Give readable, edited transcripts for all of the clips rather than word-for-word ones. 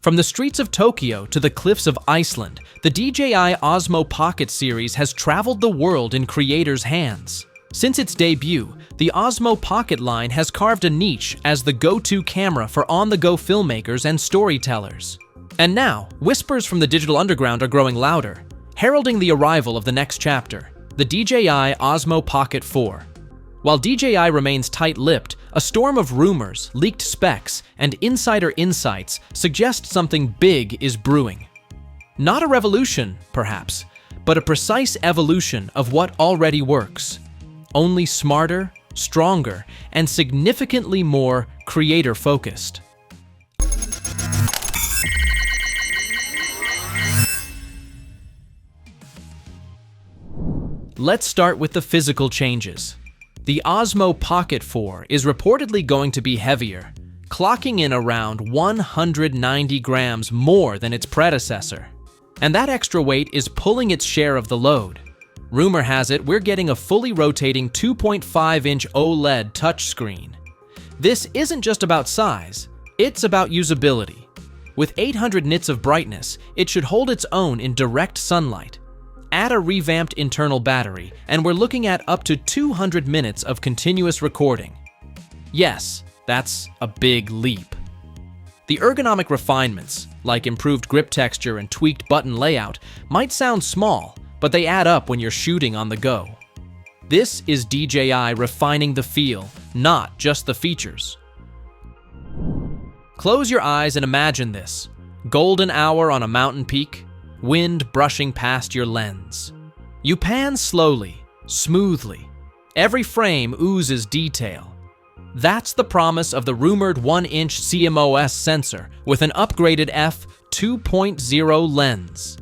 From the streets of Tokyo to the cliffs of Iceland, the DJI Osmo Pocket series has traveled the world in creators' hands. Since its debut, the Osmo Pocket line has carved a niche as the go-to camera for on-the-go filmmakers and storytellers. And now, whispers from the digital underground are growing louder, heralding the arrival of the next chapter, the DJI Osmo Pocket 4. While DJI remains tight-lipped, a storm of rumors, leaked specs, and insider insights suggest something big is brewing. Not a revolution, perhaps, but a precise evolution of what already works. Only smarter, stronger, and significantly more creator-focused. Let's start with the physical changes. The Osmo Pocket 4 is reportedly going to be heavier, clocking in around 190 grams more than its predecessor. And that extra weight is pulling its share of the load. Rumor has it we're getting a fully rotating 2.5-inch OLED touchscreen. This isn't just about size, it's about usability. With 800 nits of brightness, it should hold its own in direct sunlight. Add a revamped internal battery, and we're looking at up to 200 minutes of continuous recording. Yes, that's a big leap. The ergonomic refinements, like improved grip texture and tweaked button layout, might sound small, but they add up when you're shooting on the go. This is DJI refining the feel, not just the features. Close your eyes and imagine this. Golden hour on a mountain peak, wind brushing past your lens. You pan slowly, smoothly. Every frame oozes detail. That's the promise of the rumored 1-inch CMOS sensor with an upgraded f2.0 lens.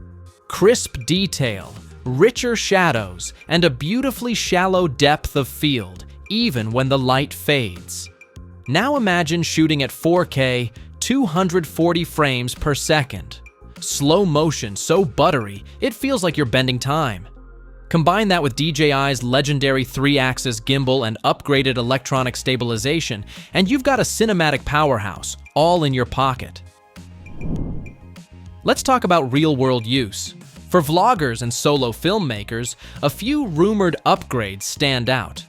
Crisp detail, richer shadows, and a beautifully shallow depth of field, even when the light fades. Now imagine shooting at 4K, 240 frames per second. Slow motion so buttery, it feels like you're bending time. Combine that with DJI's legendary 3-axis gimbal and upgraded electronic stabilization, and you've got a cinematic powerhouse, all in your pocket. Let's talk about real-world use. For vloggers and solo filmmakers, a few rumored upgrades stand out.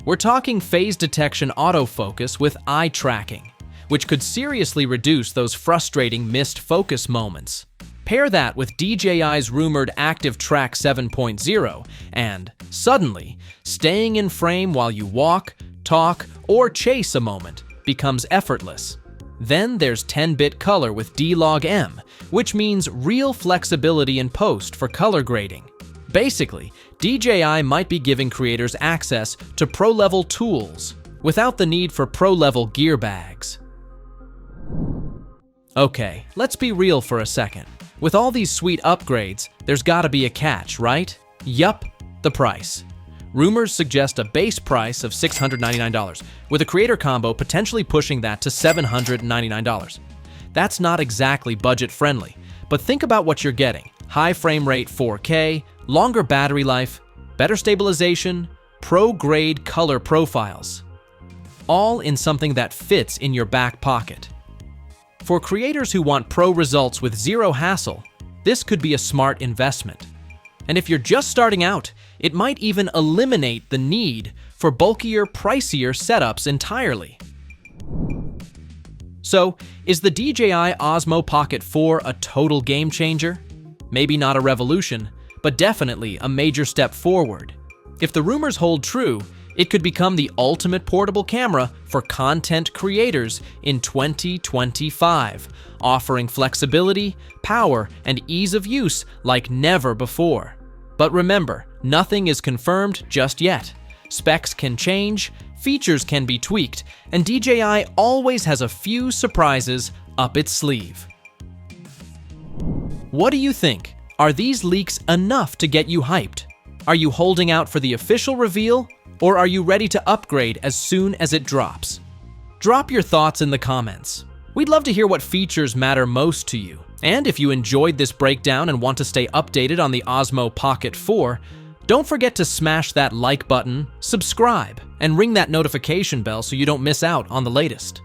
We're talking phase detection autofocus with eye tracking, which could seriously reduce those frustrating missed focus moments. Pair that with DJI's rumored Active Track 7.0, and suddenly, staying in frame while you walk, talk, or chase a moment becomes effortless. Then there's 10-bit color with D-Log-M, which means real flexibility in post for color grading. Basically, DJI might be giving creators access to pro-level tools without the need for pro-level gear bags. Okay, let's be real for a second. With all these sweet upgrades, there's gotta be a catch, right? Yup, the price. Rumors suggest a base price of $699, with a creator combo potentially pushing that to $799. That's not exactly budget-friendly, but think about what you're getting. High frame rate 4K, longer battery life, better stabilization, pro-grade color profiles. All in something that fits in your back pocket. For creators who want pro results with zero hassle, this could be a smart investment. And if you're just starting out, it might even eliminate the need for bulkier, pricier setups entirely. So, is the DJI Osmo Pocket 4 a total game changer? Maybe not a revolution, but definitely a major step forward. If the rumors hold true, it could become the ultimate portable camera for content creators in 2025, offering flexibility, power, and ease of use like never before. But remember, nothing is confirmed just yet. Specs can change, features can be tweaked, and DJI always has a few surprises up its sleeve. What do you think? Are these leaks enough to get you hyped? Are you holding out for the official reveal? Or are you ready to upgrade as soon as it drops? Drop your thoughts in the comments. We'd love to hear what features matter most to you. And if you enjoyed this breakdown and want to stay updated on the Osmo Pocket 4, don't forget to smash that like button, subscribe, and ring that notification bell so you don't miss out on the latest.